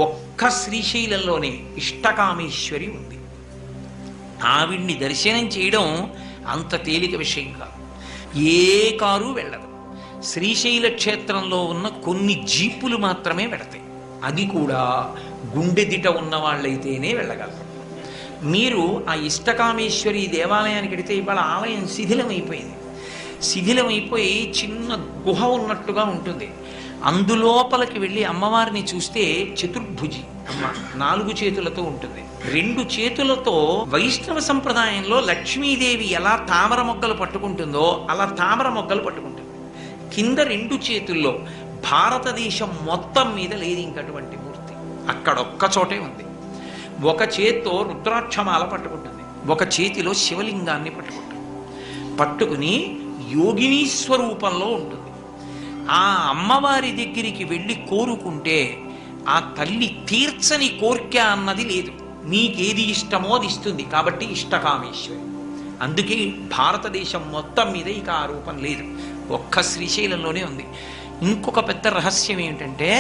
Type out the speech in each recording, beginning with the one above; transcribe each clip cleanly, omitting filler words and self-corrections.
ఒక్క శ్రీశైలంలోనే ఇష్టకామేశ్వరి ఉంది. ఆవిడ్ని దర్శనం చేయడం అంత తేలిక విషయం కాదు. ఏ కారు వెళ్ళదు. శ్రీశైల క్షేత్రంలో ఉన్న కొన్ని జీపులు మాత్రమే వెళతాయి. అది కూడా గుండెదిట ఉన్న వాళ్ళైతేనే వెళ్ళగలరు. మీరు ఆ ఇష్టకామేశ్వరి దేవాలయానికి వెడితే ఇవాళ ఆలయం శిథిలమైపోయింది. శిథిలమైపోయి చిన్న గుహ ఉన్నట్టుగా ఉంటుంది. అందులోపలికి వెళ్ళి అమ్మవారిని చూస్తే చతుర్భుజి అమ్మ 4 చేతులతో ఉంటుంది. 2 చేతులతో వైష్ణవ సంప్రదాయంలో లక్ష్మీదేవి ఎలా తామర మొగ్గలు పట్టుకుంటుందో అలా తామర మొగ్గలు పట్టుకుంటుంది. కింద 2 చేతుల్లో భారతదేశం మొత్తం మీద లేదు ఇంకటువంటి మూర్తి. అక్కడొక్క చోటే ఉంది. ఒక చేత్తో రుద్రాక్షమాల పట్టుకుంటుంది, ఒక చేతిలో శివలింగాన్ని పట్టుకుని యోగినీ స్వరూపంలో ఉంటుంది. ఆ అమ్మవారి దగ్గరికి వెళ్ళి కోరుకుంటే ఆ తల్లి తీర్చని కోర్కె అన్నది లేదు. నీకేది ఇష్టమో అది ఇస్తుంది. కాబట్టి ఇష్టకామేశ్వరి. అందుకే భారతదేశం మొత్తం మీద ఇక ఆ రూపం లేదు, ఒక్క శ్రీశైలంలోనే ఉంది. ఇంకొక పెద్ద రహస్యం ఏమిటంటే,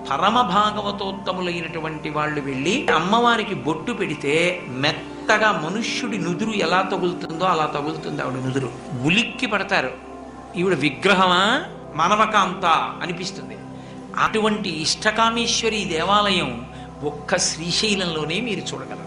పరమ భాగవతోత్తములైనటువంటి వాళ్ళు వెళ్ళి అమ్మవారికి బొట్టు పెడితే మెత్తగా మనుష్యుడి నుదురు ఎలా తగులుతుందో అలా తగులుతుంది ఆవిడ నుదురు. ఉలిక్కి పడతారు. ఈవిడ విగ్రహమా మానవకాంత అనిపిస్తుంది. అటువంటి ఇష్టకామేశ్వరి దేవాలయం ఒక్క శ్రీశైలంలోనే మీరు చూడగలరు.